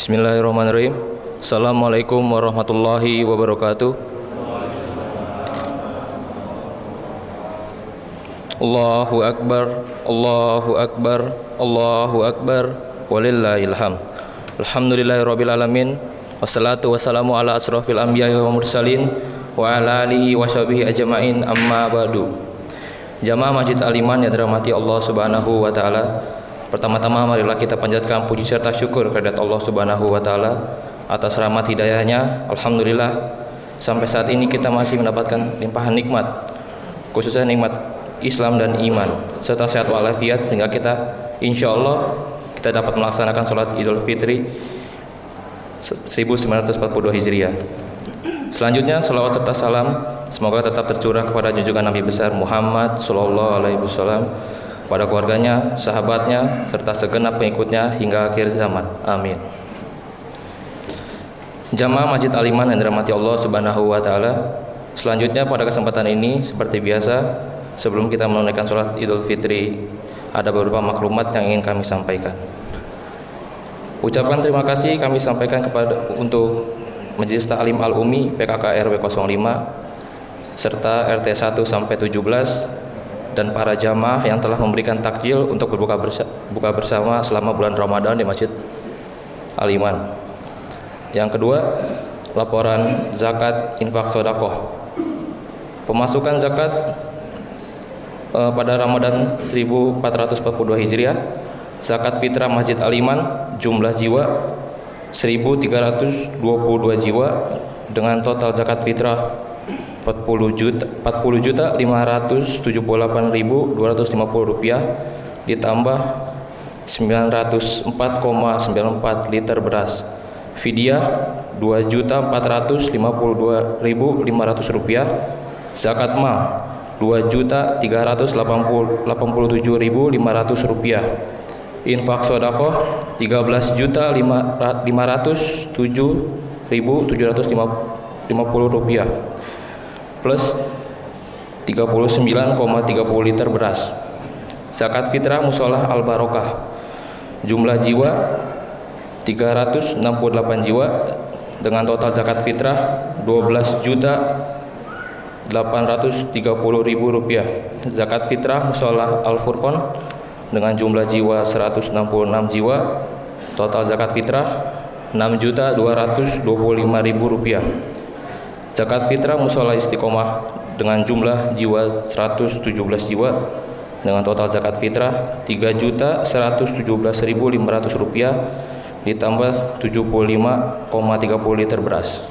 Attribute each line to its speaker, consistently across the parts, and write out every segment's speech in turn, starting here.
Speaker 1: Bismillahirrahmanirrahim. Assalamualaikum warahmatullahi wabarakatuh. Allahu Akbar, Allahu Akbar, Allahu Akbar, walillahil hamd. Alhamdulillahirabbil alamin. Wassalatu wassalamu ala asrofil anbiya'i wal mursalin wa ala alihi washabihi ajmain, amma ba'du. Jamaah Masjid Al-Iman yang dirahmati Allah Subhanahu wa taala. Pertama-tama marilah kita panjatkan puji serta syukur kehadirat Allah Subhanahu wa taala atas rahmat hidayahnya. Alhamdulillah sampai saat ini kita masih mendapatkan limpahan nikmat, khususnya nikmat Islam dan iman serta sehat walafiat, sehingga kita insyaallah kita dapat melaksanakan sholat Idul Fitri 1942 Hijriah. Selanjutnya salawat serta salam semoga tetap tercurah kepada junjungan Nabi besar Muhammad sallallahu alaihi wasallam, pada keluarganya, sahabatnya, serta segenap pengikutnya hingga akhir zaman. Amin. Jamaah Masjid Al-Iman yang dirahmati Allah Subhanahu wa taala. Selanjutnya pada kesempatan ini seperti biasa, sebelum kita menunaikan sholat Idul Fitri, ada beberapa maklumat yang ingin kami sampaikan. Ucapan terima kasih kami sampaikan untuk Majelis Ta'lim Al-Umi PKK RW 05 serta RT 1 sampai 17 dan para jamaah yang telah memberikan takjil untuk berbuka bersama selama bulan Ramadan di Masjid Al-Iman. Yang kedua, laporan zakat infak sedekah. Pemasukan zakat pada Ramadan 1442 Hijriah, zakat fitrah Masjid Al-Iman jumlah jiwa 1322 jiwa dengan total zakat fitrah 40.578.250 rupiah, ditambah 904,94 liter beras. Fidyah 2.452.500 rupiah. Zakat mal 2.387.500 rupiah. Infak sedekah 13.507.750 rupiah plus 39,30 liter beras. Zakat fitrah Musholah Al-Barokah jumlah jiwa 368 jiwa dengan total zakat fitrah 12.830.000 rupiah. Zakat fitrah Musholah Al-Furqon dengan jumlah jiwa 166 jiwa, total zakat fitrah 6.225.000 rupiah. Zakat fitrah Musholah Istiqomah dengan jumlah jiwa 117 jiwa dengan total zakat fitrah 3.117.500 rupiah, ditambah 75,30 liter beras.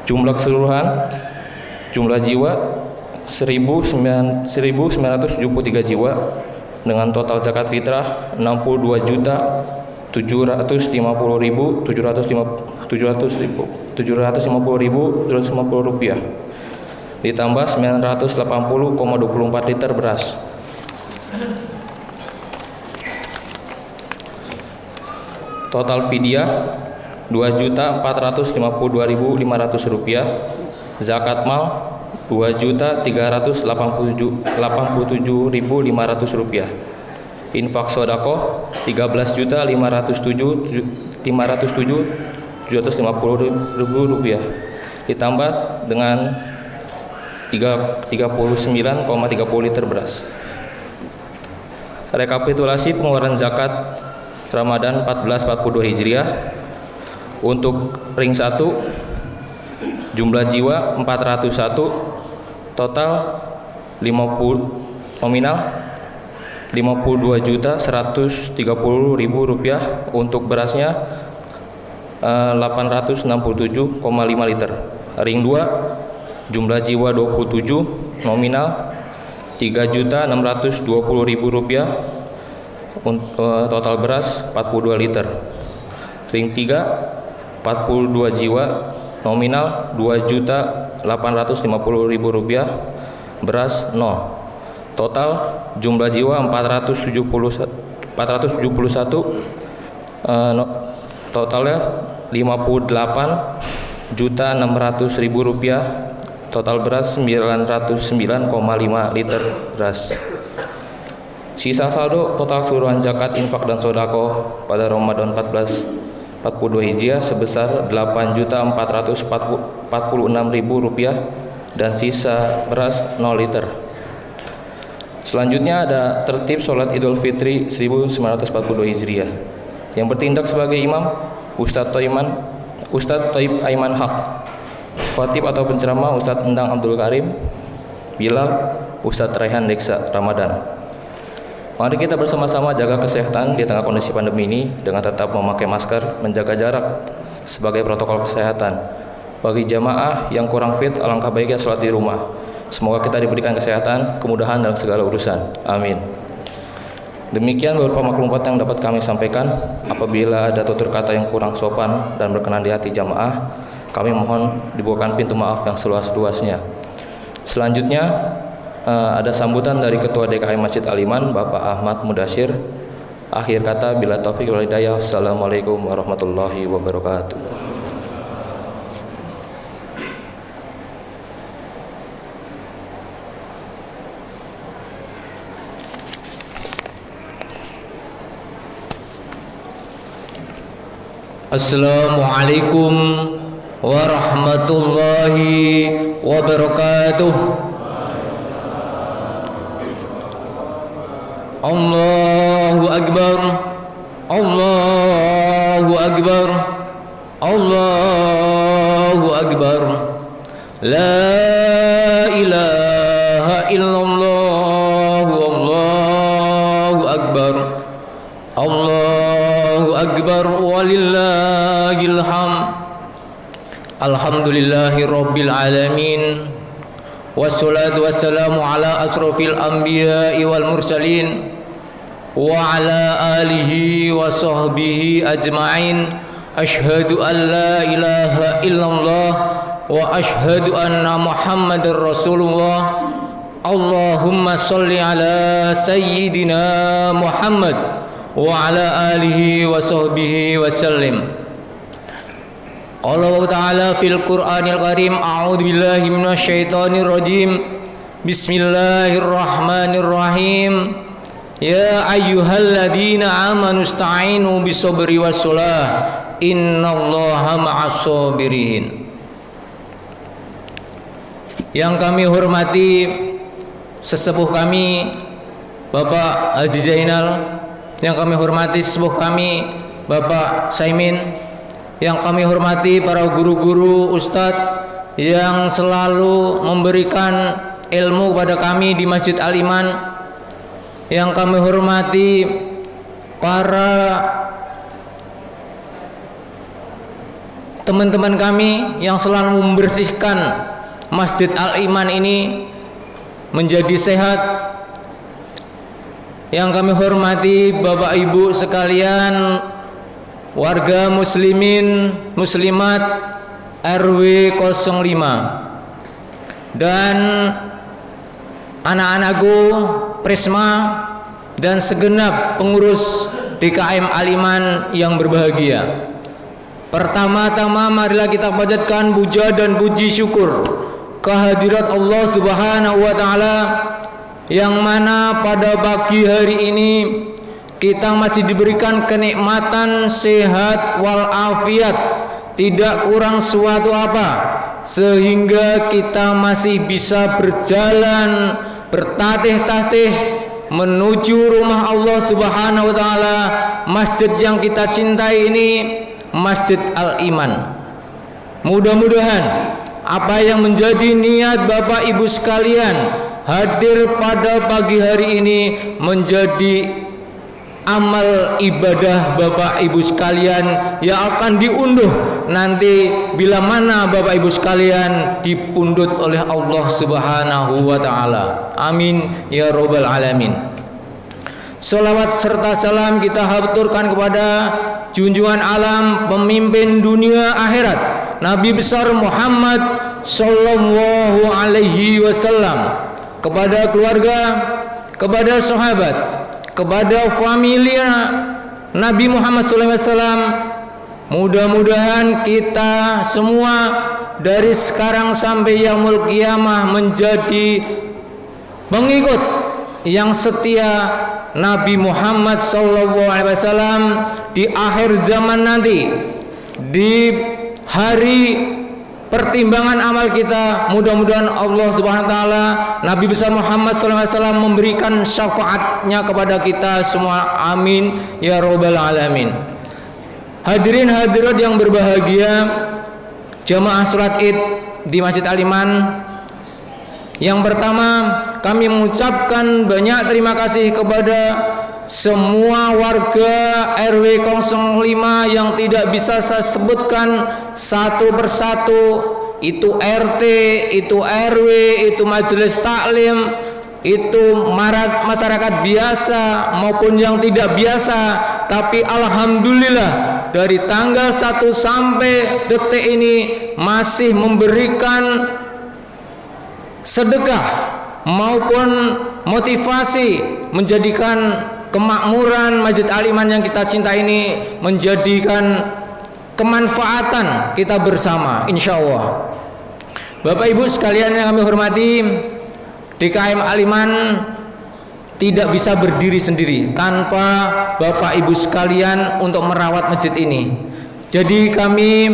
Speaker 1: Jumlah keseluruhan jumlah jiwa 1.973 jiwa dengan total zakat fitrah 62.750.250 rupiah, ditambah 980,24 liter beras. Total fidyah 2.452.500 rupiah. Zakat mal 2.387.500 rupiah. Infak sedekah 13.507.750 rupiah, ditambah dengan 39,30 liter beras. Rekapitulasi pengeluaran zakat Ramadan 1442 Hijriah. Untuk ring 1 jumlah jiwa 401, total 50 nominal 52.130.000 rupiah. Untuk berasnya 867,5 liter. Ring 2 jumlah jiwa 27, nominal 3.620.000 rupiah. Total beras 42 liter. Ring 3 42 jiwa, nominal 2.850.000 rupiah. Beras 0. Total jumlah jiwa 471, totalnya 58.600.000 rupiah. Total beras 909,5 liter beras. Sisa saldo total keseluruhan zakat, infak dan sedekah pada Ramadan 1442 Hijriah sebesar Rp8.446.000 dan sisa beras 0 liter. Selanjutnya ada tertib sholat Idul Fitri 1942 Hijriah. Yang bertindak sebagai imam Ustadz Thaib Aiman Haq, khatib atau penceramah Ustadz Endang Abdul Karim, Bilal Ustadz Raihan Deksa Ramadan. Mari kita bersama-sama jaga kesehatan di tengah kondisi pandemi ini dengan tetap memakai masker, menjaga jarak sebagai protokol kesehatan. Bagi jamaah yang kurang fit, alangkah baiknya sholat di rumah. Semoga kita diberikan kesehatan, kemudahan dalam segala urusan. Amin. Demikian beberapa maklumat yang dapat kami sampaikan. Apabila ada tutur kata yang kurang sopan dan berkenan di hati jamaah, kami mohon dibukakan pintu maaf yang seluas-luasnya. Selanjutnya ada sambutan dari Ketua DKM Masjid Al-Iman, Bapak Ahmad Mudasyir. Akhir kata, bila taufik wal hidayah. Assalamualaikum warahmatullahi wabarakatuh.
Speaker 2: Assalamualaikum warahmatullahi wabarakatuh. Allahu Akbar, Allahu Akbar, Allahu Akbar. La ilaha illallah, Allahu Akbar, Allahu Akbar, walillahil hamd. Alhamdulillahi rabbil alamin, wassalatu wassalamu ala asrofil anbiya'i wal mursalin wa ala alihi wa sahbihi ajma'in. Ashhadu an la ilaha illallah wa ashhadu anna Muhammadar Rasulullah. Allahumma salli ala sayyidina Muhammad wa ala alihi wa sahbihi wa sallim. Allah Ta'ala fil Qur'anil Karim, a'udzu billahi minasyaitonir rajim. Bismillahirrahmanirrahim. Ya ayyuhalladzina amanu ista'inu bisabri wassalah, innallaha ma'as sabirin. Yang kami hormati sesepuh kami Bapak Haji Zainal, yang kami hormati sesepuh kami Bapak Saimin, yang kami hormati para guru-guru, ustadz yang selalu memberikan ilmu kepada kami di Masjid Al-Iman, yang kami hormati para teman-teman kami yang selalu membersihkan Masjid Al-Iman ini menjadi sehat, yang kami hormati Bapak Ibu sekalian, warga muslimin muslimat RW 05 dan anak-anakku Prisma dan segenap pengurus DKM Al-Iman yang berbahagia. Pertama-tama marilah kita panjatkan puja dan puji syukur kehadirat Allah Subhanahu wa taala, yang mana pada pagi hari ini kita masih diberikan kenikmatan sehat walafiat, tidak kurang suatu apa, sehingga kita masih bisa berjalan bertatih-tatih menuju rumah Allah Subhanahu wa taala, masjid yang kita cintai ini, Masjid Al-Iman. Mudah-mudahan apa yang menjadi niat Bapak Ibu sekalian hadir pada pagi hari ini menjadi amal ibadah Bapak Ibu sekalian yang akan diunduh nanti bila mana Bapak Ibu sekalian dipundut oleh Allah Subhanahu wa taala. Amin ya rabbal alamin. Salawat serta salam kita haturkan kepada junjungan alam, pemimpin dunia akhirat, Nabi besar Muhammad sallallahu alaihi wasallam, kepada keluarga, kepada sahabat, kepada familia Nabi Muhammad SAW. Mudah-mudahan kita semua dari sekarang sampai yaumul qiyamah menjadi pengikut yang setia Nabi Muhammad SAW di akhir zaman nanti, di hari pertimbangan amal kita. Mudah-mudahan Allah Subhanahu wa taala, Nabi besar Muhammad SAW memberikan syafaatnya kepada kita semua. Amin ya rabbal alamin. Hadirin hadirat yang berbahagia, jamaah salat Id di Masjid Al-Iman, yang pertama kami mengucapkan banyak terima kasih kepada semua warga RW 05 yang tidak bisa saya sebutkan satu persatu, itu RT, itu RW, itu majelis taklim, itu masyarakat biasa maupun yang tidak biasa. Tapi alhamdulillah dari tanggal 1 sampai detik ini masih memberikan sedekah maupun motivasi, menjadikan kemakmuran Masjid Al-Iman yang kita cinta ini menjadikan kemanfaatan kita bersama, insya Allah. Bapak Ibu sekalian yang kami hormati, DKM Al-Iman tidak bisa berdiri sendiri tanpa Bapak Ibu sekalian untuk merawat masjid ini. Jadi kami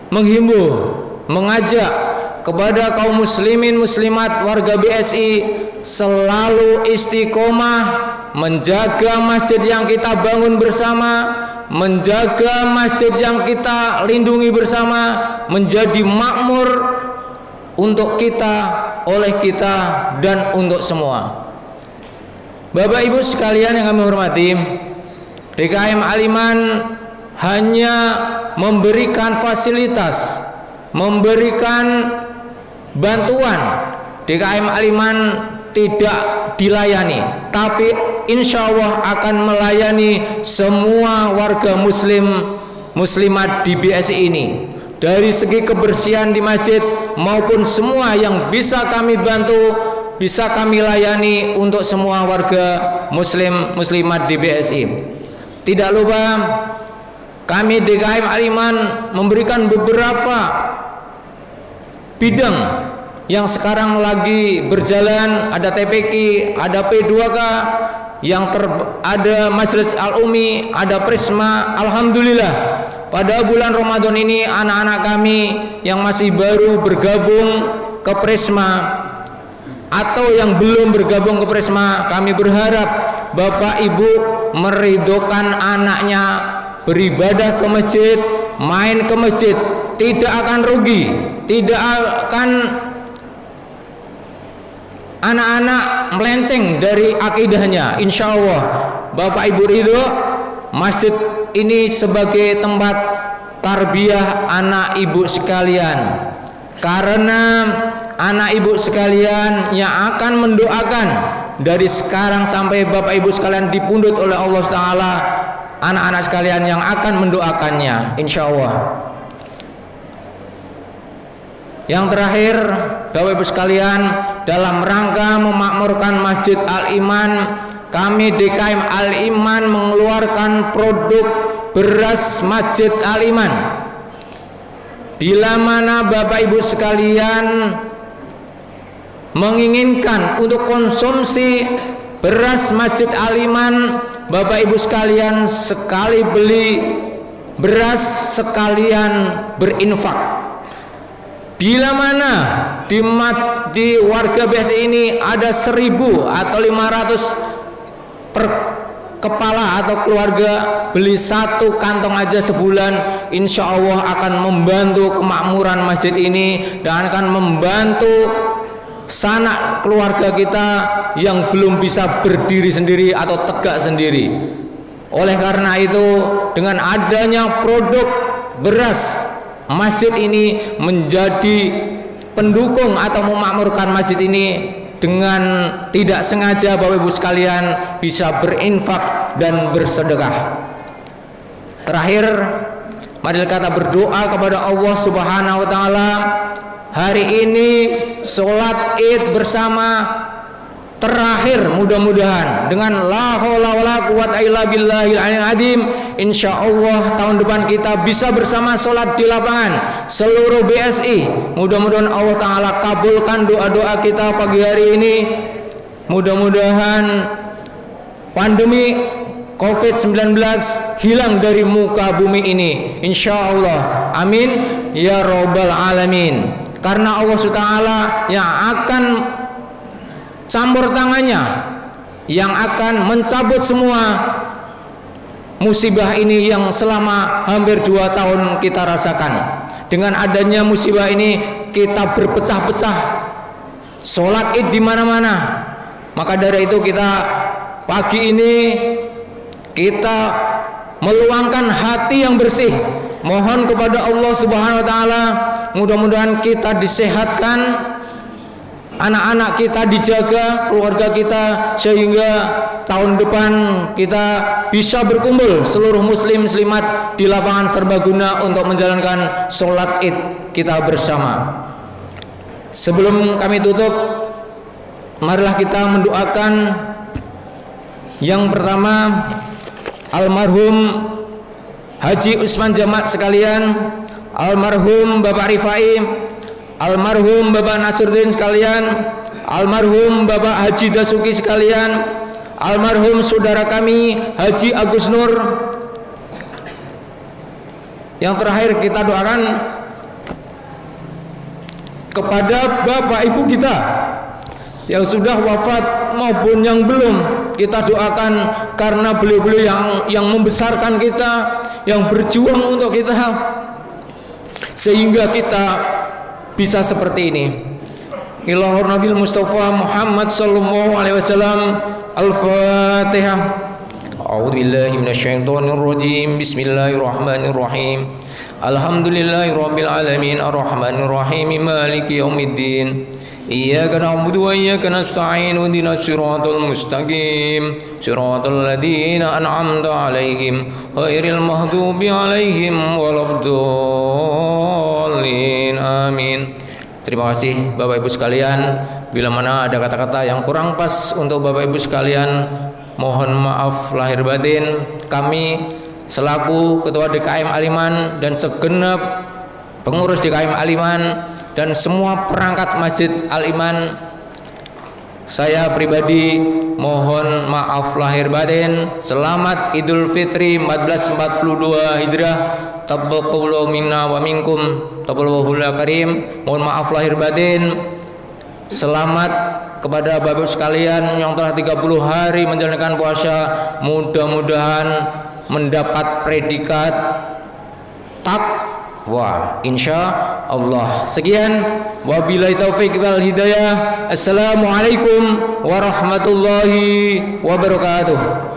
Speaker 2: menghimbau, mengajak kepada kaum muslimin muslimat warga BSI selalu istiqomah menjaga masjid yang kita bangun bersama, menjaga masjid yang kita lindungi bersama menjadi makmur untuk kita, oleh kita, dan untuk semua. Bapak Ibu sekalian yang kami hormati, DKM Al-Iman hanya memberikan fasilitas, memberikan bantuan. DKM Al-Iman tidak dilayani, tapi insya Allah akan melayani semua warga muslimat di BSI ini. Dari segi kebersihan di masjid maupun semua yang bisa kami bantu, bisa kami layani untuk semua warga muslimat di BSI. Tidak lupa kami DKM Al-Iman memberikan beberapa bidang yang sekarang lagi berjalan. Ada TPQ, ada P2K, ada Majelis Al-Umi, ada Prisma. Alhamdulillah pada bulan Ramadan ini anak-anak kami yang masih baru bergabung ke Prisma atau yang belum bergabung ke Prisma, kami berharap Bapak Ibu meridhokan anaknya beribadah ke masjid, main ke masjid, tidak akan rugi, tidak akan anak-anak melenceng dari akidahnya. Insya Allah Bapak Ibu ridho masjid ini sebagai tempat tarbiyah anak ibu sekalian, karena anak ibu sekalian yang akan mendoakan dari sekarang sampai Bapak Ibu sekalian dipundhut oleh Allah Ta'ala, anak-anak sekalian yang akan mendoakannya, insya Allah. Yang terakhir, Bapak Ibu sekalian, dalam rangka memakmurkan Masjid Al-Iman, kami DKM Al-Iman mengeluarkan produk beras Masjid Al-Iman. Bila mana Bapak Ibu sekalian menginginkan untuk konsumsi beras Masjid Al-Iman, Bapak Ibu sekalian sekali beli beras sekalian berinfak. Bila mana di warga BSI ini ada 1.000 atau 500 per kepala atau keluarga beli 1 kantong aja sebulan, insya Allah akan membantu kemakmuran masjid ini dan akan membantu sanak keluarga kita yang belum bisa berdiri sendiri atau tegak sendiri. Oleh karena itu, dengan adanya produk beras masjid ini menjadi pendukung atau memakmurkan masjid ini, dengan tidak sengaja Bapak Ibu sekalian bisa berinfak dan bersedekah. Terakhir, mari kita berdoa kepada Allah Subhanahu wa taala. Hari ini sholat Id bersama terakhir, mudah-mudahan dengan la haula wala quwata illa billahil aliyil azim, insyaallah tahun depan kita bisa bersama sholat di lapangan seluruh BSI. Mudah-mudahan Allah Ta'ala kabulkan doa-doa kita pagi hari ini. Mudah-mudahan pandemi COVID-19 hilang dari muka bumi ini, insya Allah. Amin ya robbal alamin. Karena Allah SWT yang akan campur tangannya, yang akan mencabut semua musibah ini yang selama hampir 2 tahun kita rasakan. Dengan adanya musibah ini kita berpecah-pecah, sholat id di mana-mana. Maka dari itu kita pagi ini kita meluangkan hati yang bersih, mohon kepada Allah Subhanahu wa taala, mudah-mudahan kita disehatkan, anak-anak kita dijaga, keluarga kita, sehingga tahun depan kita bisa berkumpul seluruh muslim muslimat di lapangan serbaguna untuk menjalankan sholat id kita bersama. Sebelum kami tutup, marilah kita mendoakan yang pertama almarhum Haji Usman Jamak sekalian, almarhum Bapak Rifai, almarhum Bapak Nasruddin sekalian, almarhum Bapak Haji Dasuki sekalian, almarhum saudara kami Haji Agus Nur. Yang terakhir kita doakan kepada Bapak Ibu kita yang sudah wafat maupun yang belum, kita doakan karena beliau-beliau yang membesarkan kita, yang berjuang untuk kita, sehingga kita bisa seperti ini. Ilahur Nabil Mustafa Muhammad sallallahu alaihi wasallam. Al-Fatihah. A'udzubillahi minasyaitonirrajim. Bismillahirrahmanirrahim. Alhamdulillahirabbil alamin arrahmanir rahim maliki yaumiddin. Iyyaka na'budu wa iyyaka nasta'in ihdinas siratal mustaqim siratal ladzina an'amta 'alaihim ghairil maghdubi 'alaihim waladdallin. Amin. Terima kasih Bapak Ibu sekalian. Bila mana ada kata-kata yang kurang pas untuk Bapak Ibu sekalian, mohon maaf lahir batin. Kami selaku Ketua DKM Aliman dan segenap pengurus DKM Aliman dan semua perangkat Masjid Al-Iman, saya pribadi mohon maaf lahir batin. Selamat Idul Fitri 1442 Hijrah. Taqabbalallahu minna wa minkum taqabbalallahu karim. Mohon maaf lahir batin. Selamat kepada Bapak Ibu sekalian yang telah 30 hari menjalankan puasa. Mudah-mudahan mendapat predikat taqwa insya Allah. Sekian, wabillahi taufiq wal hidayah. Assalamualaikum warahmatullahi wabarakatuh.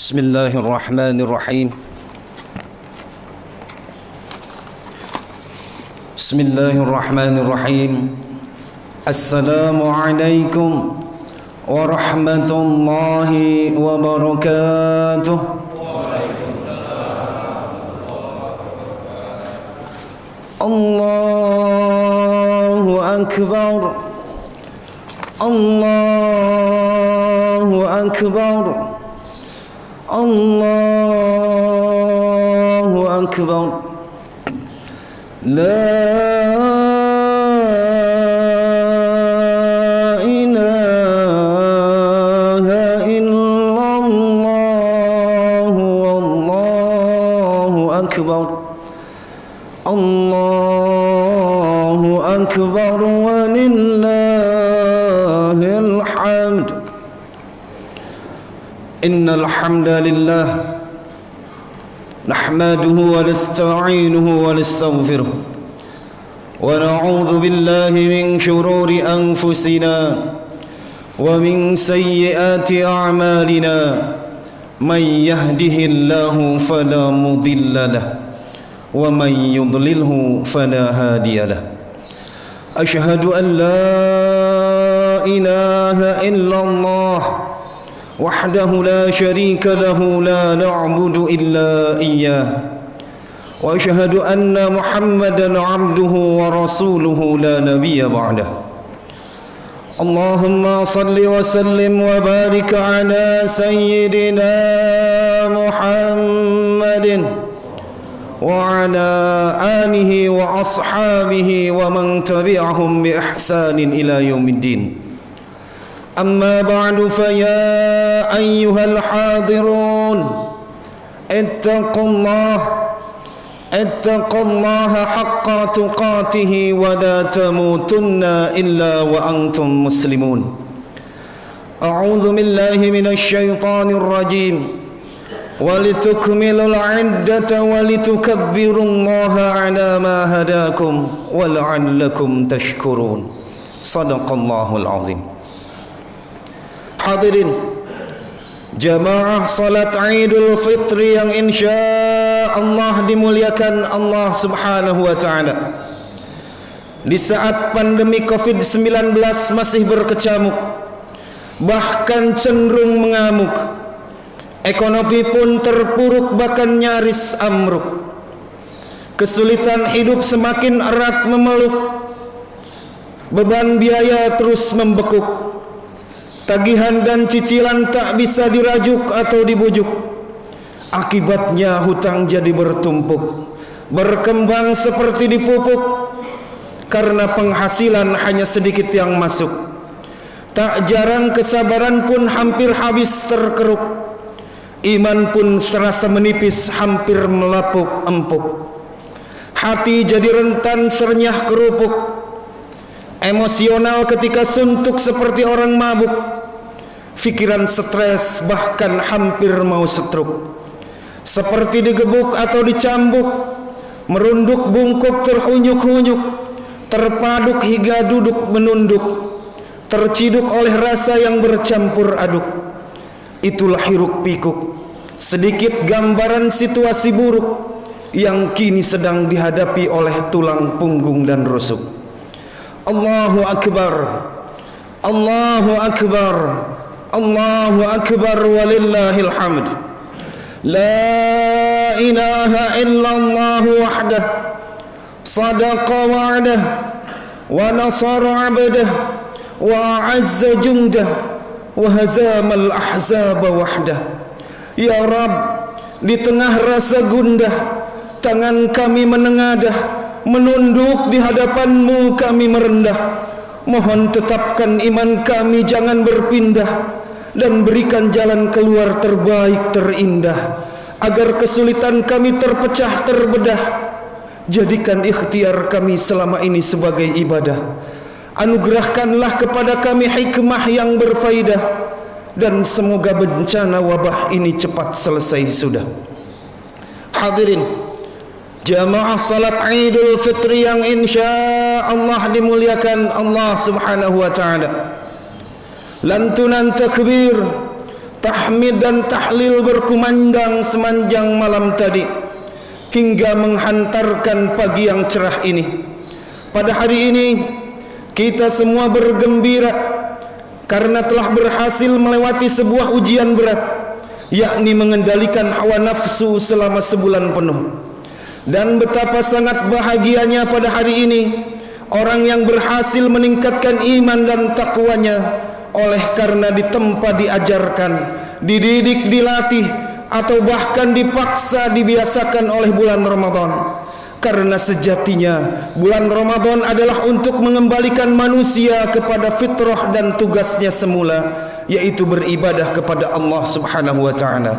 Speaker 3: Bismillahirrahmanirrahim. Bismillahirrahmanirrahim. Assalamualaikum warahmatullahi wabarakatuh. الله أكبر الله أكبر الله أكبر لا إله إلا الله والله أكبر الله أكبر ولله الحمد إن الحمد لله نحمده ونستعينه ونستغفره ونعوذ بالله من شرور أنفسنا ومن سيئات أعمالنا من يهده الله فلا مضل له ومن يضلله فلا هادي له أشهد أن لا إله إلا الله وحده لا شريك له لا نعبد إلا إياه وأشهد أن محمدا عبده ورسوله لا نبي بعده اللهم صل وسلم وبارك على سيدنا محمد وعلى آله وأصحابه ومن تبعهم بإحسان إلى يوم الدين أما بعد فيا أيها الحاضرون اتقوا الله حق تقاته ولا تموتن إلا وأنتم مسلمون أعوذ بالله من الشيطان الرجيم ولتكملوا العدة ولتكبروا الله على ما هداكم ولعلكم تشكرون صدق الله العظيم. Hadirin jamaah salat Idul Fitri yang insyaallah dimuliakan Allah Subhanahu wa taala. Di saat pandemi Covid-19 masih berkecamuk, bahkan cenderung mengamuk, ekonomi pun terpuruk bahkan nyaris amruk. Kesulitan hidup semakin erat memeluk, beban biaya terus membekuk. Tagihan dan cicilan tak bisa dirajuk atau dibujuk. Akibatnya hutang jadi bertumpuk, berkembang seperti dipupuk. Karena penghasilan hanya sedikit yang masuk, tak jarang kesabaran pun hampir habis terkeruk. Iman pun serasa menipis, hampir melapuk empuk. Hati jadi rentan sernyah kerupuk. Emosional ketika suntuk seperti orang mabuk. Fikiran stres bahkan hampir mau stroke. Seperti digebuk atau dicambuk, merunduk bungkuk terhunyuk-hunyuk, terpaduk hingga duduk menunduk, terciduk oleh rasa yang bercampur aduk. Itulah hiruk pikuk, sedikit gambaran situasi buruk yang kini sedang dihadapi oleh tulang punggung dan rusuk. Allahu Akbar, Allahu Akbar, Allahu Akbar walillahil hamd. La ilaha illallah wahdah sadaqa wa'dah wa nasara 'abdah wa a'azza jundah wa hazamal ahzaba wahdah. Ya Rabb, di tengah rasa gundah tangan kami menengadah, menunduk di hadapan-Mu kami merendah. Mohon tetapkan iman kami jangan berpindah, dan berikan jalan keluar terbaik terindah, agar kesulitan kami terpecah terbedah. Jadikan ikhtiar kami selama ini sebagai ibadah. Anugerahkanlah kepada kami hikmah yang berfaedah, dan semoga bencana wabah ini cepat selesai sudah. Hadirin jamaah salat Idul Fitri yang insyaallah dimuliakan Allah Subhanahu wa taala. Lantunan takbir, tahmid dan tahlil berkumandang sepanjang malam tadi hingga menghantarkan pagi yang cerah ini. Pada hari ini kita semua bergembira karena telah berhasil melewati sebuah ujian berat, yakni mengendalikan hawa nafsu selama sebulan penuh. Dan betapa sangat bahagianya pada hari ini orang yang berhasil meningkatkan iman dan takwanya oleh karena ditempa diajarkan, dididik, dilatih, atau bahkan dipaksa dibiasakan oleh bulan Ramadan. Karena sejatinya bulan Ramadan adalah untuk mengembalikan manusia kepada fitrah dan tugasnya semula, yaitu beribadah kepada Allah Subhanahu wa taala.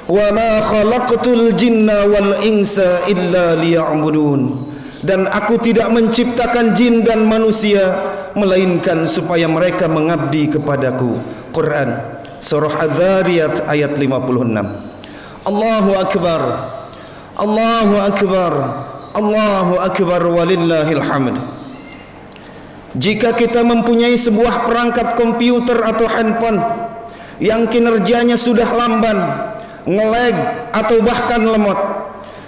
Speaker 3: Wa ma khalaqtul jinna wal insa illa liya'budun. Dan aku tidak menciptakan jin dan manusia melainkan supaya mereka mengabdi kepadaku. Quran Surah Adz-Dzariyat ayat 56. Allahu akbar. Allahu akbar. Allahu akbar walillahil hamd. Jika kita mempunyai sebuah perangkat komputer atau handphone yang kinerjanya sudah lamban, nge-lag atau bahkan lemot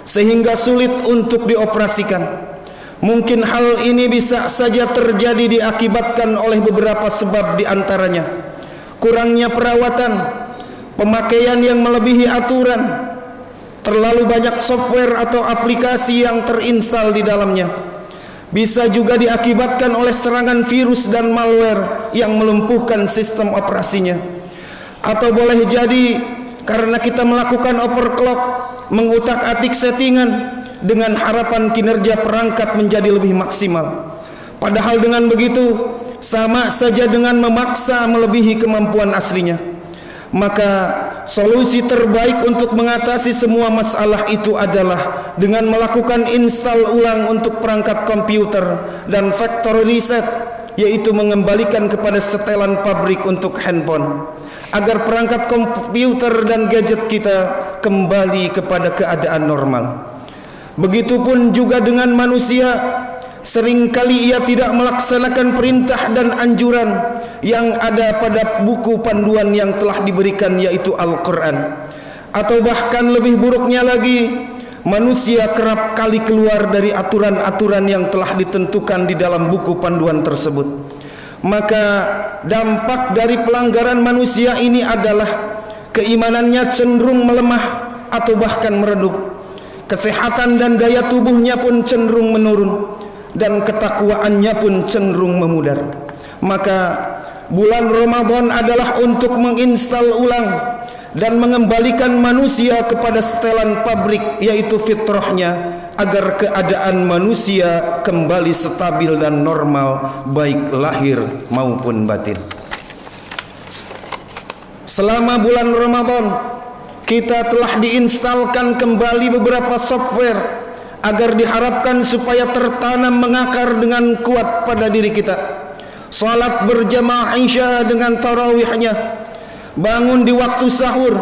Speaker 3: sehingga sulit untuk dioperasikan, mungkin hal ini bisa saja terjadi diakibatkan oleh beberapa sebab, diantaranya kurangnya perawatan, pemakaian yang melebihi aturan, terlalu banyak software atau aplikasi yang terinstal di dalamnya. Bisa juga diakibatkan oleh serangan virus dan malware yang melumpuhkan sistem operasinya. Atau boleh jadi karena kita melakukan overclock, mengutak-atik settingan dengan harapan kinerja perangkat menjadi lebih maksimal. Padahal dengan begitu sama saja dengan memaksa melebihi kemampuan aslinya. Maka solusi terbaik untuk mengatasi semua masalah itu adalah dengan melakukan install ulang untuk perangkat komputer dan factory reset, yaitu mengembalikan kepada setelan pabrik untuk handphone, agar perangkat komputer dan gadget kita kembali kepada keadaan normal. Begitupun juga dengan manusia. Seringkali ia tidak melaksanakan perintah dan anjuran yang ada pada buku panduan yang telah diberikan, yaitu Al-Quran. Atau bahkan lebih buruknya lagi, manusia kerap kali keluar dari aturan-aturan yang telah ditentukan di dalam buku panduan tersebut. Maka dampak dari pelanggaran manusia ini adalah keimanannya cenderung melemah atau bahkan meredup. Kesehatan dan daya tubuhnya pun cenderung menurun, dan ketakwaannya pun cenderung memudar. Maka bulan Ramadan adalah untuk menginstal ulang dan mengembalikan manusia kepada setelan pabrik, yaitu fitrahnya, agar keadaan manusia kembali stabil dan normal, baik lahir maupun batin. Selama bulan Ramadan kita telah diinstalkan kembali beberapa software agar diharapkan supaya tertanam mengakar dengan kuat pada diri kita. Salat berjamaah Isya dengan tarawihnya, bangun di waktu sahur,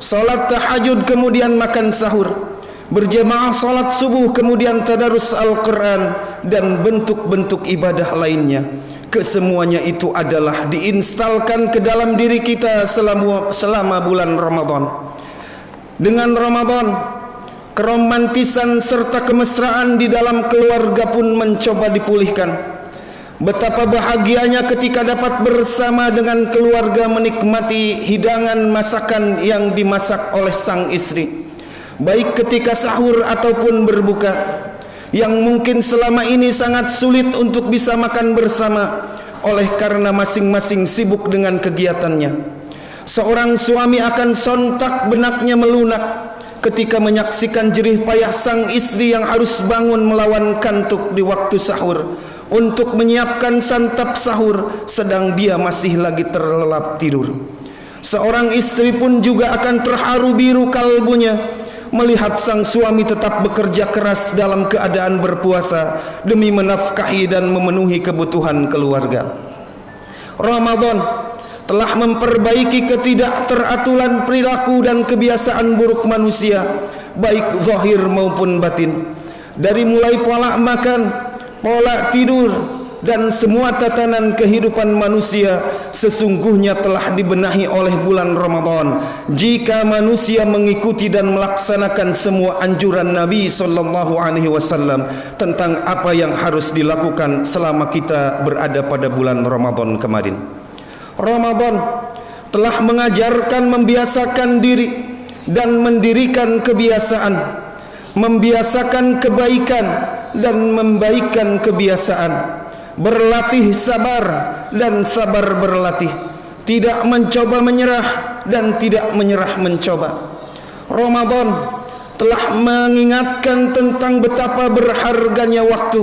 Speaker 3: salat tahajud kemudian makan sahur, berjamaah salat subuh kemudian tadarus Al-Quran, dan bentuk-bentuk ibadah lainnya. Kesemuanya itu adalah diinstalkan ke dalam diri kita selama bulan Ramadan. Dengan Ramadan, keromantisan serta kemesraan di dalam keluarga pun mencoba dipulihkan. Betapa bahagianya ketika dapat bersama dengan keluarga menikmati hidangan masakan yang dimasak oleh sang istri, baik ketika sahur ataupun berbuka, yang mungkin selama ini sangat sulit untuk bisa makan bersama oleh karena masing-masing sibuk dengan kegiatannya. Seorang suami akan sontak benaknya melunak ketika menyaksikan jerih payah sang istri yang harus bangun melawan kantuk di waktu sahur untuk menyiapkan santap sahur, sedang dia masih lagi terlelap tidur. Seorang istri pun juga akan terharu biru kalbunya melihat sang suami tetap bekerja keras dalam keadaan berpuasa demi menafkahi dan memenuhi kebutuhan keluarga. Ramadan telah memperbaiki ketidakteraturan perilaku dan kebiasaan buruk manusia, baik zahir maupun batin. Dari mulai pola makan, pola tidur, dan semua tatanan kehidupan manusia sesungguhnya telah dibenahi oleh bulan Ramadan, jika manusia mengikuti dan melaksanakan semua anjuran Nabi SAW tentang apa yang harus dilakukan selama kita berada pada bulan Ramadan kemarin. Ramadan telah mengajarkan membiasakan diri dan mendirikan kebiasaan membiasakan kebaikan dan membaikkan kebiasaan, berlatih sabar dan sabar berlatih, tidak mencoba menyerah dan tidak menyerah mencoba. Ramadan telah mengingatkan tentang betapa berharganya waktu,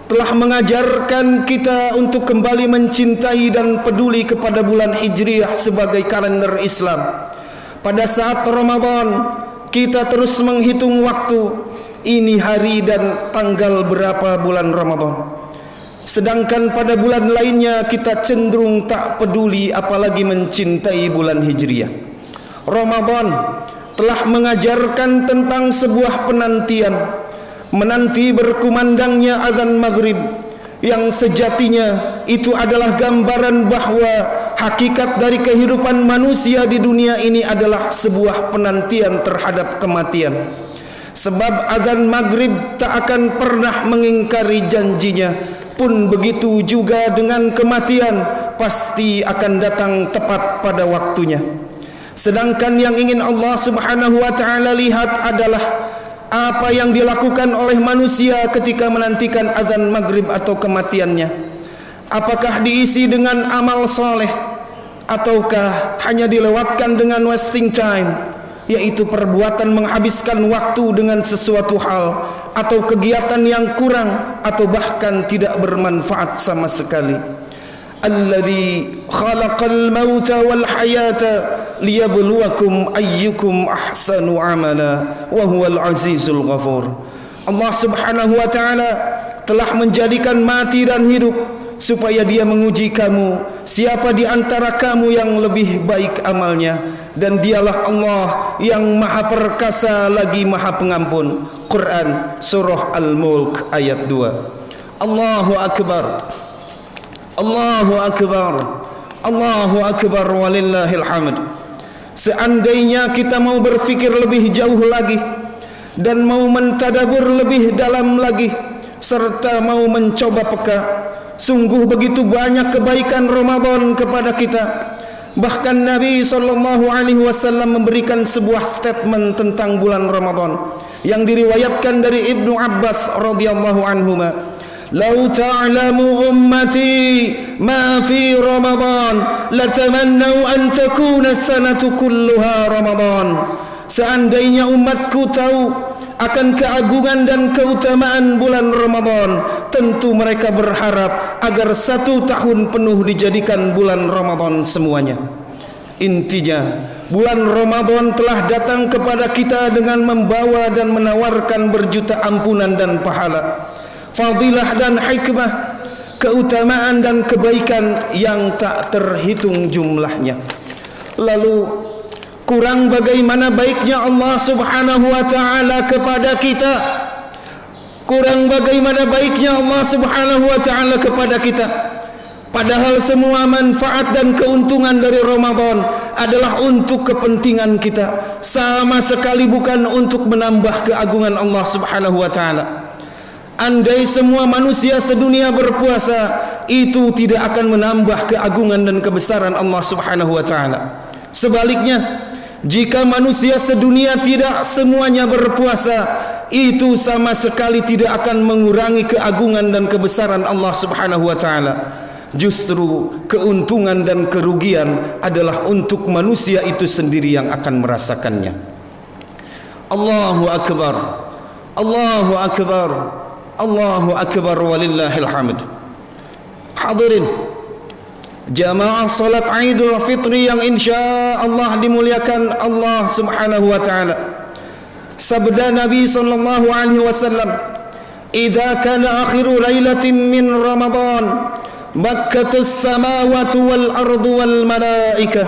Speaker 3: telah mengajarkan kita untuk kembali mencintai dan peduli kepada bulan Hijriah sebagai kalender Islam. Pada saat Ramadan kita terus menghitung waktu, ini hari dan tanggal berapa bulan Ramadan. Sedangkan pada bulan lainnya kita cenderung tak peduli, apalagi mencintai bulan Hijriah. Ramadan telah mengajarkan tentang sebuah penantian, menanti berkumandangnya azan maghrib, yang sejatinya itu adalah gambaran bahwa hakikat dari kehidupan manusia di dunia ini adalah sebuah penantian terhadap kematian. Sebab azan maghrib tak akan pernah mengingkari janjinya, pun begitu juga dengan kematian, pasti akan datang tepat pada waktunya. Sedangkan yang ingin Allah Subhanahu wa ta'ala lihat adalah apa yang dilakukan oleh manusia ketika menantikan azan maghrib atau kematiannya. Apakah diisi dengan amal soleh, ataukah hanya dilewatkan dengan wasting time, yaitu perbuatan menghabiskan waktu dengan sesuatu hal atau kegiatan yang kurang atau bahkan tidak bermanfaat sama sekali. Alladzi khalaqal mauta wal hayata liyabluwakum ayyukum ahsanu amala wa huwal azizul ghafur. Allah Subhanahu wa ta'ala telah menjadikan mati dan hidup supaya Dia menguji kamu, siapa di antara kamu yang lebih baik amalnya, dan Dialah Allah yang Maha Perkasa lagi Maha Pengampun. Quran surah Al-Mulk ayat 2. Allahu akbar, Allahu akbar, Allahu akbar walillahil hamd. Seandainya kita mau berfikir lebih jauh lagi dan mau mentadabur lebih dalam lagi serta mau mencoba peka, sungguh begitu banyak kebaikan Ramadan kepada kita. Bahkan Nabi SAW memberikan sebuah statement tentang bulan Ramadan yang diriwayatkan dari Ibnu Abbas radhiyallahu anhuma. "Lau ta'lamu ummati ma fi Ramadan latamannau an takuna as-sanatu kulluha Ramadan." Seandainya umatku tahu akan keagungan dan keutamaan bulan Ramadan, tentu mereka berharap agar 1 tahun penuh dijadikan bulan Ramadan semuanya. Intinya, bulan Ramadan telah datang kepada kita dengan membawa dan menawarkan berjuta ampunan dan pahala, fadilah dan hikmah, keutamaan dan kebaikan yang tak terhitung jumlahnya. Lalu kurang bagaimana baiknya Allah Subhanahu wa ta'ala kepada kita? Kurang bagaimana baiknya Allah Subhanahu wa ta'ala kepada kita? Padahal semua manfaat dan keuntungan dari Ramadan adalah untuk kepentingan kita, sama sekali bukan untuk menambah keagungan Allah Subhanahu wa ta'ala. Andai semua manusia sedunia berpuasa, itu tidak akan menambah keagungan dan kebesaran Allah Subhanahu wa ta'ala. Sebaliknya, jika manusia sedunia tidak semuanya berpuasa, itu sama sekali tidak akan mengurangi keagungan dan kebesaran Allah Subhanahu wa ta'ala. Justru keuntungan dan kerugian adalah untuk manusia itu sendiri yang akan merasakannya. Allahu akbar, Allahu akbar, Allahu akbar walillahil hamd. Hadirin jamaah salat Idul Fitri yang insya Allah dimuliakan Allah Subhanahu wa ta'ala. Sabda Nabi sallallahu alaihi wasallam, "Idza kana akhiru lailatin min Ramadan, bakkatus samawati wal ardu wal malaikah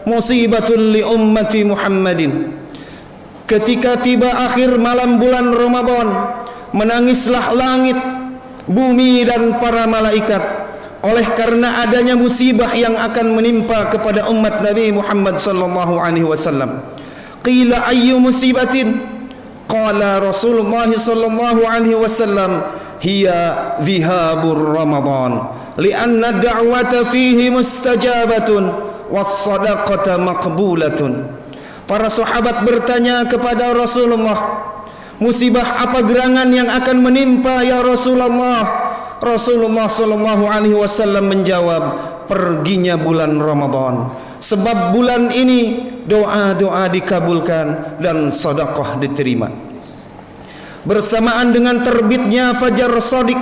Speaker 3: musibatun li ummati Muhammadin." Ketika tiba akhir malam bulan Ramadan, menangislah langit, bumi dan para malaikat oleh karena adanya musibah yang akan menimpa kepada umat Nabi Muhammad sallallahu alaihi wasallam. Qila ayyu musibatin? Qala Rasulullah sallallahu alaihi wasallam, hiya dhihabur Ramadan, lianna da'wata fihi mustajabatun was sadaqata maqbulatun. Para sahabat bertanya kepada Rasulullah, musibah apa gerangan yang akan menimpa ya Rasulullah? Rasulullah sallallahu alaihi wasallam menjawab, perginya bulan Ramadan. Sebab bulan ini doa-doa dikabulkan dan sedekah diterima. Bersamaan dengan terbitnya fajar shadiq,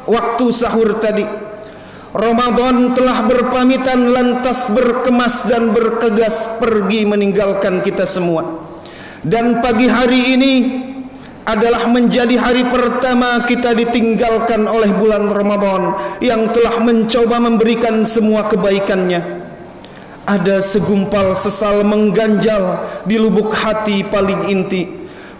Speaker 3: waktu sahur tadi, Ramadan telah berpamitan lantas berkemas dan bergegas pergi meninggalkan kita semua. Dan pagi hari ini adalah menjadi hari pertama kita ditinggalkan oleh bulan Ramadan yang telah mencoba memberikan semua kebaikannya. Ada segumpal sesal mengganjal di lubuk hati paling inti.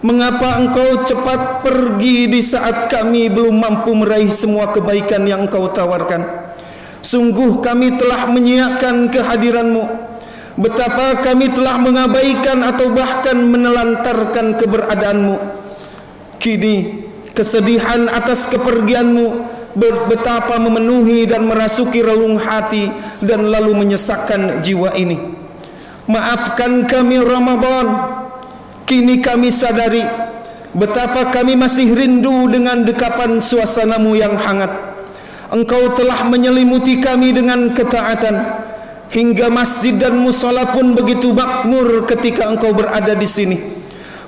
Speaker 3: Mengapa engkau cepat pergi di saat kami belum mampu meraih semua kebaikan yang engkau tawarkan? Sungguh kami telah menyiapkan kehadiranmu. Betapa kami telah mengabaikan atau bahkan menelantarkan keberadaanmu. Kini kesedihan atas kepergianmu betapa memenuhi dan merasuki relung hati dan lalu menyesakkan jiwa ini. Maafkan kami Ramadan. Kini kami sadari betapa kami masih rindu dengan dekapan suasanamu yang hangat. Engkau telah menyelimuti kami dengan ketaatan, hingga masjid dan musala pun begitu makmur ketika engkau berada di sini.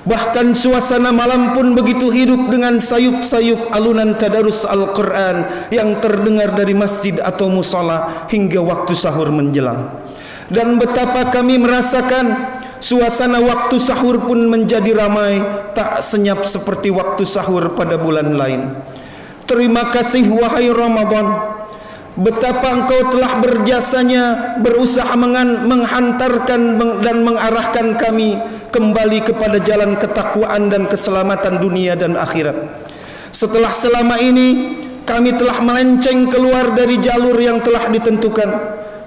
Speaker 3: Bahkan suasana malam pun begitu hidup dengan sayup-sayup alunan tadarus Al-Quran yang terdengar dari masjid atau musala hingga waktu sahur menjelang. Dan betapa kami merasakan suasana waktu sahur pun menjadi ramai, tak senyap seperti waktu sahur pada bulan lain. Terima kasih wahai Ramadan, betapa engkau telah berjasanya berusaha menghantarkan dan mengarahkan kami kembali kepada jalan ketakwaan dan keselamatan dunia dan akhirat. Setelah selama ini kami telah melenceng keluar dari jalur yang telah ditentukan,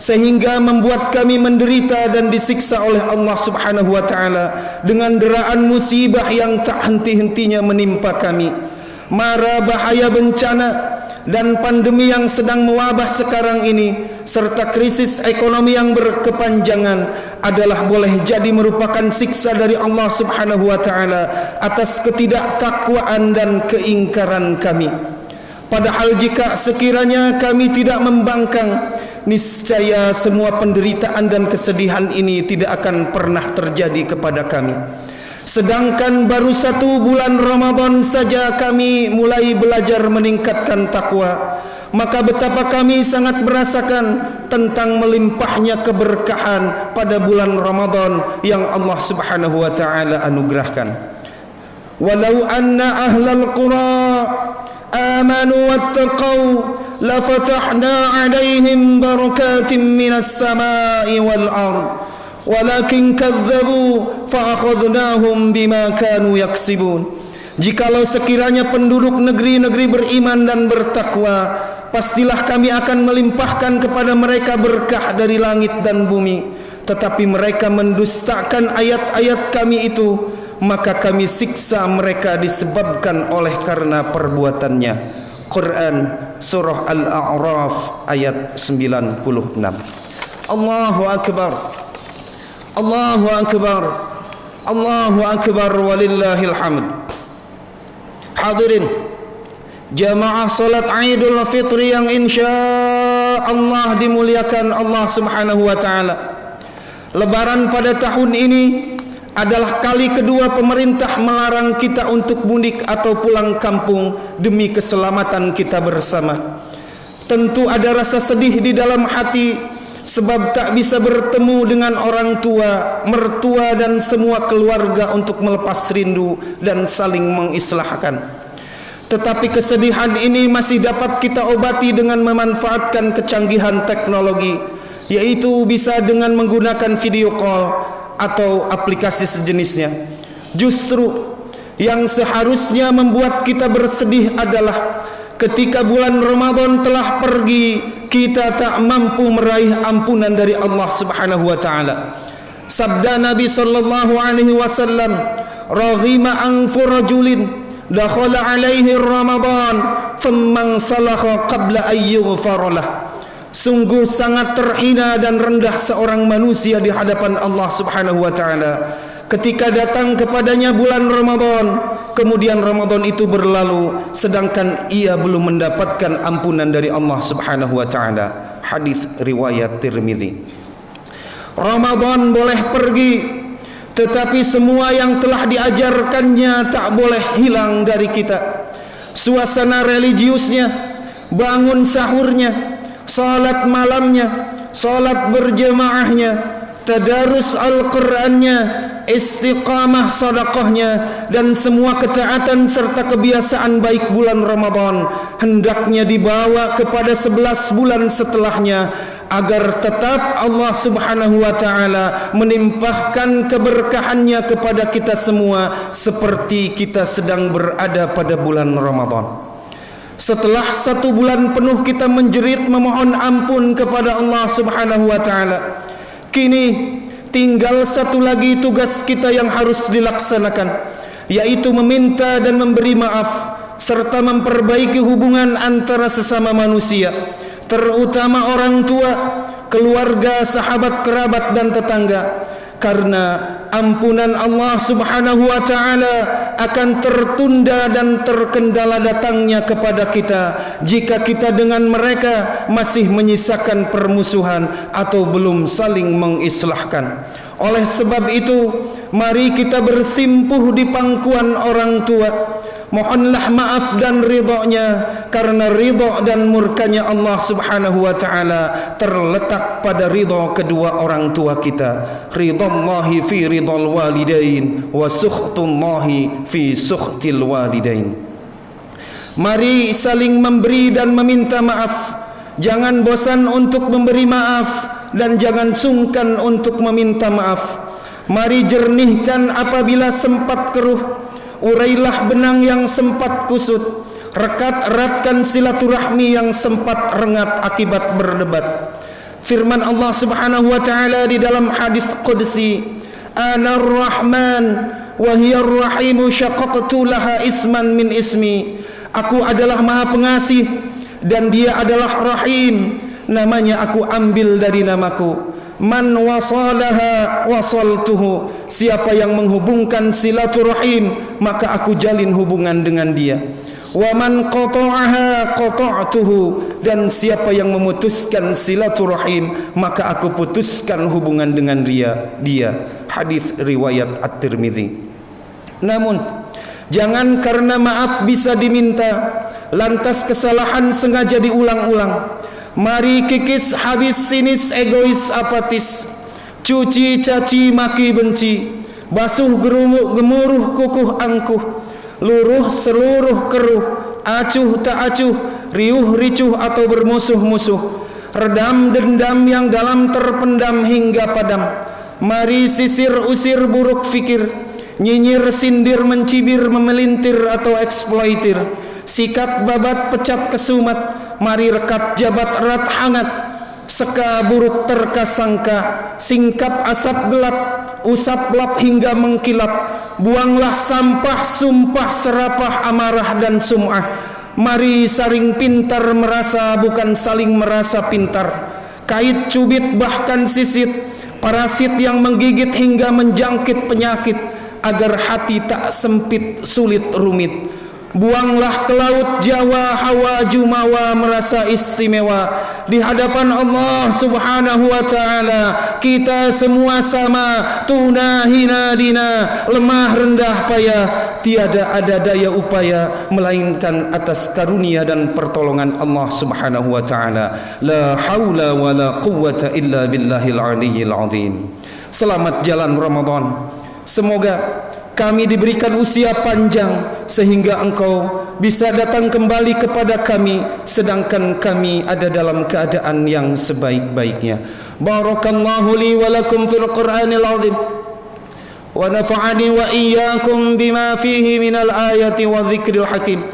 Speaker 3: sehingga membuat kami menderita dan disiksa oleh Allah Subhanahu wa taala dengan deraan musibah yang tak henti-hentinya menimpa kami. Mara bahaya bencana dan pandemi yang sedang mewabah sekarang ini serta krisis ekonomi yang berkepanjangan adalah boleh jadi merupakan siksa dari Allah Subhanahu wa taala atas ketidaktakwaan dan keingkaran kami. Padahal jika sekiranya kami tidak membangkang, niscaya semua penderitaan dan kesedihan ini tidak akan pernah terjadi kepada kami. Sedangkan baru 1 bulan Ramadan saja kami mulai belajar meningkatkan takwa, maka betapa kami sangat merasakan tentang melimpahnya keberkahan pada bulan Ramadan yang Allah Subhanahu wa taala anugerahkan. Walau anna ahlal qura amanu wattaqau lafatahna alaihim barakatin minas samai wal ard walakin kadzabu fa'akhadnahum bima kanu yaksibun. Jikalau sekiranya penduduk negeri-negeri beriman dan bertakwa, pastilah kami akan melimpahkan kepada mereka berkah dari langit dan bumi. Tetapi mereka mendustakan ayat-ayat kami itu, maka kami siksa mereka disebabkan oleh karena perbuatannya. Quran Surah Al-A'raf ayat 96. Allahu Akbar, Allahu Akbar, Allahu Akbar, walillahil hamd. Hadirin jamaah salat Idul Fitri yang insya Allah dimuliakan Allah Subhanahu wa taala. Lebaran pada tahun ini adalah kali kedua pemerintah melarang kita untuk mudik atau pulang kampung demi keselamatan kita bersama. Tentu ada rasa sedih di dalam hati sebab tak bisa bertemu dengan orang tua, mertua dan semua keluarga untuk melepas rindu dan saling mengislahkan. Tetapi kesedihan ini masih dapat kita obati dengan memanfaatkan kecanggihan teknologi, yaitu bisa dengan menggunakan video call atau aplikasi sejenisnya. Justru yang seharusnya membuat kita bersedih adalah ketika bulan Ramadan telah pergi, kita tak mampu meraih ampunan dari Allah Subhanahu wa taala. Sabda Nabi sallallahu alaihi wasallam, "Raghima anfu rajulin dakhala alaihi Ramadan thumma salakha qabla an yughfar lah." Sungguh sangat terhina dan rendah seorang manusia di hadapan Allah Subhanahu wa taala ketika datang kepadanya bulan Ramadan, kemudian Ramadan itu berlalu sedangkan ia belum mendapatkan ampunan dari Allah Subhanahu wa taala. Hadis riwayat Tirmizi. Ramadan boleh pergi, tetapi semua yang telah diajarkannya tak boleh hilang dari kita. Suasana religiusnya, bangun sahurnya, salat malamnya, salat berjemaahnya, tadarus Al-Qur'annya, istiqamah sedekahnya, dan semua ketaatan serta kebiasaan baik bulan Ramadan hendaknya dibawa kepada 11 bulan setelahnya, agar tetap Allah Subhanahu wa taala menimpahkan keberkahannya kepada kita semua seperti kita sedang berada pada bulan Ramadan. Setelah 1 bulan penuh kita menjerit memohon ampun kepada Allah Subhanahu wa taala, kini tinggal 1 lagi tugas kita yang harus dilaksanakan, yaitu meminta dan memberi maaf serta memperbaiki hubungan antara sesama manusia, terutama orang tua, keluarga, sahabat, kerabat dan tetangga. Karena ampunan Allah Subhanahu wa taala akan tertunda dan terkendala datangnya kepada kita jika kita dengan mereka masih menyisakan permusuhan atau belum saling mengislahkan. Oleh sebab itu, mari kita bersimpuh di pangkuan orang tua. Mohonlah maaf dan ridhonya, karena ridho dan murkanya Allah Subhanahu wa taala terletak pada ridho kedua orang tua kita. Ridhallahi fi ridhal walidain wa sukhtullahi fi sukhtil walidain. Mari saling memberi dan meminta maaf. Jangan bosan untuk memberi maaf dan jangan sungkan untuk meminta maaf. Mari jernihkan apabila sempat keruh, urailah benang yang sempat kusut, rekat-eratkan silaturahmi yang sempat rengat akibat berdebat. Firman Allah Subhanahu wa taala di dalam hadis qudsi, Anar Rahman wa hiya Ar-Rahim syaqaqtu laha isman min ismi. Aku adalah Maha Pengasih dan dia adalah Rahim, namanya aku ambil dari namaku. Man wasalaha wasaltuhu. Siapa yang menghubungkan silaturahim, maka aku jalin hubungan dengan dia. Wa man qata'aha qata'tuhu. Dan siapa yang memutuskan silaturahim, maka aku putuskan hubungan dengan dia. Hadis riwayat At-Tirmizi. Namun jangan karena maaf bisa diminta lantas kesalahan sengaja diulang-ulang. Mari kikis, habis, sinis, egois, apatis, cuci, caci, maki, benci, basuh, gerumuk, gemuruh, kukuh, angkuh, luruh, seluruh, keruh, acuh, tak acuh, riuh, ricuh atau bermusuh-musuh, redam dendam yang dalam terpendam hingga padam. Mari sisir, usir buruk fikir, nyinyir, sindir, mencibir, memelintir atau eksploitir, sikat, babat, pecat, kesumat. Mari rekat, jabat, erat, hangat, seka, buruk, terka, sangka, singkap, asap, gelap, usap, lap hingga mengkilap. Buanglah sampah, sumpah, serapah, amarah dan sum'ah. Mari saling pintar merasa, bukan saling merasa pintar. Kait, cubit, bahkan sisit, parasit yang menggigit hingga menjangkit penyakit, agar hati tak sempit, sulit, rumit. Buanglah ke laut Jawa, hawa, jumawa, merasa istimewa. Di hadapan Allah Subhanahu wa ta'ala kita semua sama, tuna, hina, dina, lemah, rendah, payah. Tiada ada daya upaya melainkan atas karunia dan pertolongan Allah Subhanahu wa ta'ala. La haula wa la quwwata illa billahil aliyyil azim. Selamat jalan Ramadan. Semoga kami diberikan usia panjang sehingga engkau bisa datang kembali kepada kami sedangkan kami ada dalam keadaan yang sebaik-baiknya. Barakallahu li wa lakum fil Qur'anil azim wa nafa'ani wa iyyakum bima fihi minal ayati wa dzikril hakim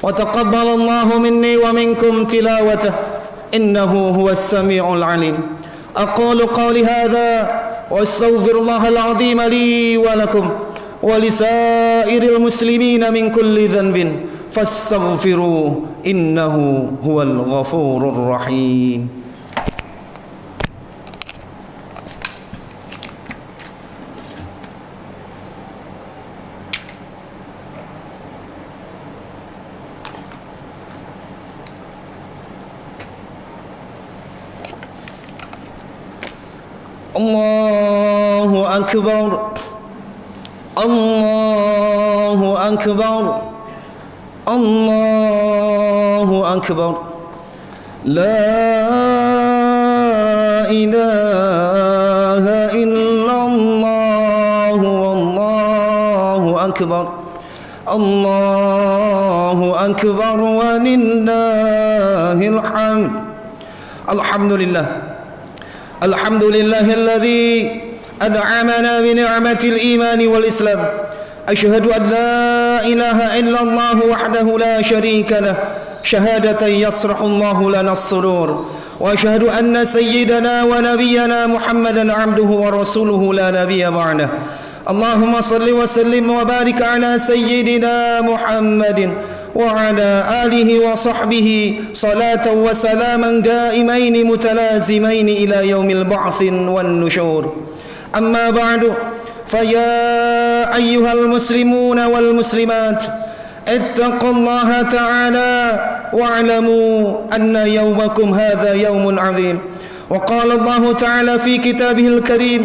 Speaker 3: wa taqabbalallahu minni wa minkum tilawatah innahu huwas samiul alim. Aqulu qawli hadha wa astaghfirullahal azim li wa lakum ولسائر المسلمين من كل ذنب فاستغفروه إنه هو الغفور الرحيم. Allahu Akbar. Allahu Akbar. Allahu Akbar. La ilaha illallah wallahu akbar. Allahu akbar walillahil hamd. Alhamdulillah. Alhamdulillahilladzi an'amana bi ni'matil iman wal islam. Asyhadu an la ilaha illallah wahdahu la syarika lah. Syahadatan yasrahullahu lana as-surur. Wa asyhadu anna sayyidana wa nabiyyana Muhammadan abduhu wa rasuluhu la nabiyya ba'dah. Allahumma salli wa sallim wa barik ala sayyidina Muhammadin wa ala alihi wa sahbihi salatan wa salaman daimain mutalazimain ila yaumil ba'tsin wan nusyur. Amma ba'du, fa ya ayyuhal muslimuna wal muslimat, اتقوا الله تعالى واعلموا أن يومكم هذا يوم عظيم. وقال الله تعالى في كتابه الكريم: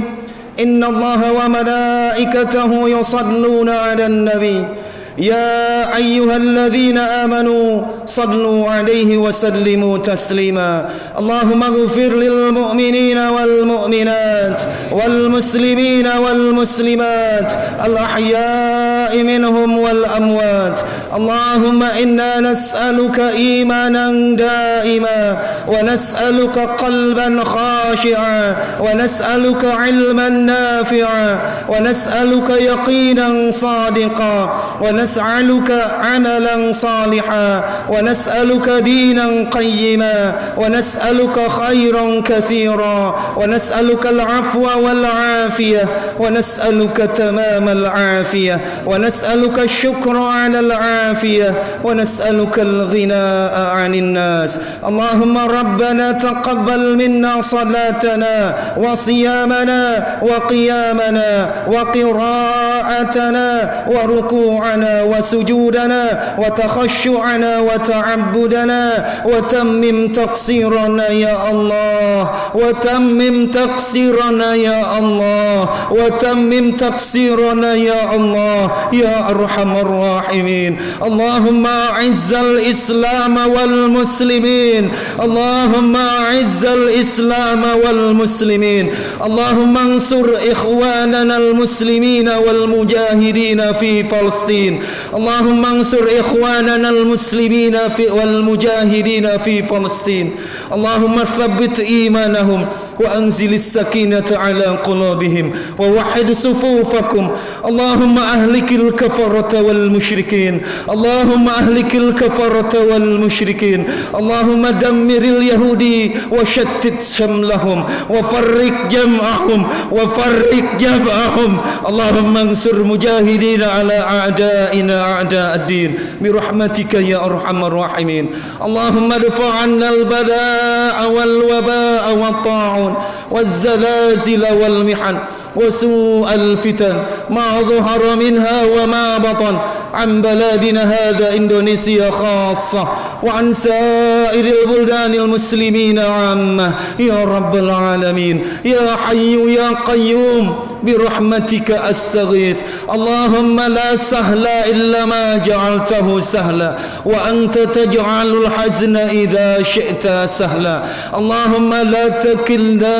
Speaker 3: إن الله وملائكته يصلون على النبي يا أيها الذين آمنوا صلوا عليه وسلموا تسليما. اللهم اغفر للمؤمنين والمؤمنات والمسلمين والمسلمات الأحياء منهم والأموات. اللهم إنا نسألك إيمانا دائما، ونسألك قلبا خاشعا، ونسألك علما نافعا، ونسألك يقينا صادقا، ونسألك عملا صالحا، ونسألك دينا قيما، ونسألك خيرا كثيرا، ونسألك العفو والعافية، ونسألك تمام العافية، ونسألك الشكر على العافية، ونسألك الغناء عن الناس. اللهم ربنا تقبل منا صلاتنا وصيامنا وقيامنا وقراءتنا وركوعنا وسجودنا وتخشعنا وتعبدنا، وتمم تقصيرنا يا الله، وتمم تقصيرنا يا الله، وتمم تقصيرنا يا الله يا أرحم الراحمين. اللهم أعز الإسلام والمسلمين، اللهم أعز الإسلام والمسلمين. اللهم انصر إخواننا المسلمين والمجاهدين في فلسطين. اللهم انصر إخواننا المسلمين والمجاهدين في فلسطين. اللهم ثبت إيمانهم وأنزل السكينة على قلوبهم ووحد صفوفكم. اللهم أهلك الكفرة والمشركين، اللهم أهلك الكفرة والمشركين. اللهم دمر اليهود وشتت شملهم وفرق جمعهم وفرق جمعهم. اللهم انصر مجاهدين على أعدائنا أعداء الدين برحمتك يا أرحم الراحمين. اللهم ادفع عنا البلاء والوباء والطاعون والزلازل والمحن وسوء الفتن ما ظهر منها وما بطن عن بلادنا هذا إندونيسيا خاصة، وعن سائر البلدان المسلمين عامة يا رب العالمين. يا حي يا قيوم برحمتك أستغيث. اللهم لا سهل إلا ما جعلته سهلا، وأنت تجعل الحزن إذا شئت سهلا. اللهم لا تكلنا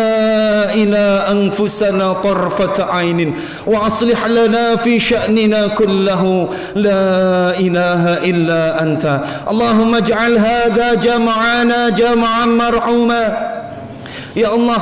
Speaker 3: إلى أنفسنا طرفة عين، وأصلح لنا في شأننا كله، لا إله إلا أنت. اللهم اجعل هذا جمعنا جمعا مرحوما. Ya Allah,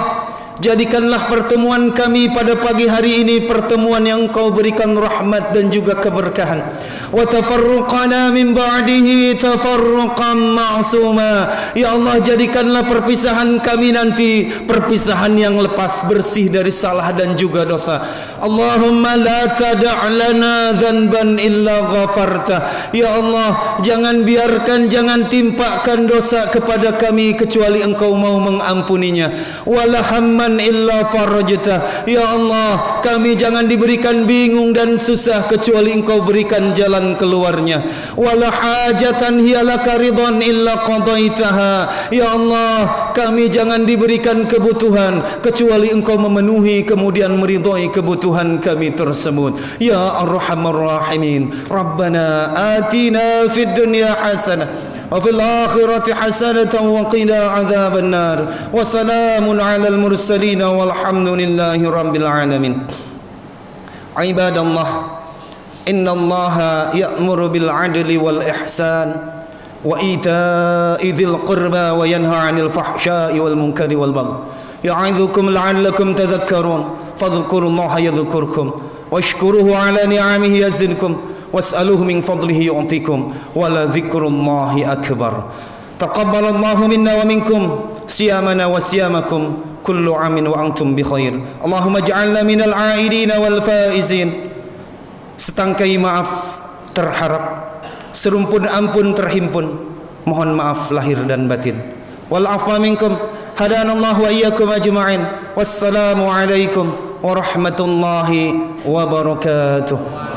Speaker 3: jadikanlah pertemuan kami pada pagi hari ini pertemuan yang Kau berikan rahmat dan juga keberkahan. Wa tafarruqana min ba'dihi tafarruqan ma'suma. Ya Allah, jadikanlah perpisahan kami nanti perpisahan yang lepas bersih dari salah dan juga dosa. Allahumma la tada' lana dhanban illa ghafarta. Ya Allah, jangan biarkan, jangan timpakan dosa kepada kami kecuali Engkau mau mengampuninya. Wala hamman illa farajta. Ya Allah, kami jangan diberikan bingung dan susah kecuali Engkau berikan jalan jalan keluarnya. Wala hajatan hiya laka ridhan illa qadaitaha. Ya Allah, kami jangan diberikan kebutuhan kecuali Engkau memenuhi kemudian meridhai kebutuhan kami tersebut. Ya Arhamar Rahimin, Rabbana atina fid dunya hasanah وفي الآخرة حسنة وقنا عذاب النار وسلام على المرسلين والحمد لله رب العالمين. عباد الله، إن الله يأمر بالعدل والإحسان وإيتاء ذي القربى وينهى عن الفحشاء والمنكر والبغي يعظكم لعلكم تذكرون فاذكروا الله يذكركم واشكروه على نعمه يزدكم واسألوه من فضله يعطيكم ولذكر الله أكبر. تقبل الله منا ومنكم صيامنا وصيامكم كل عام وأنتم بخير. اللهم اجعلنا من العائدين والفائزين. Setangkai maaf terharap, serumpun ampun terhimpun. Mohon maaf lahir dan batin. Wal afwa minkum. Hadanallahu wa iyyakum ajma'in. Wassalamu alaikum warahmatullahi wabarakatuh.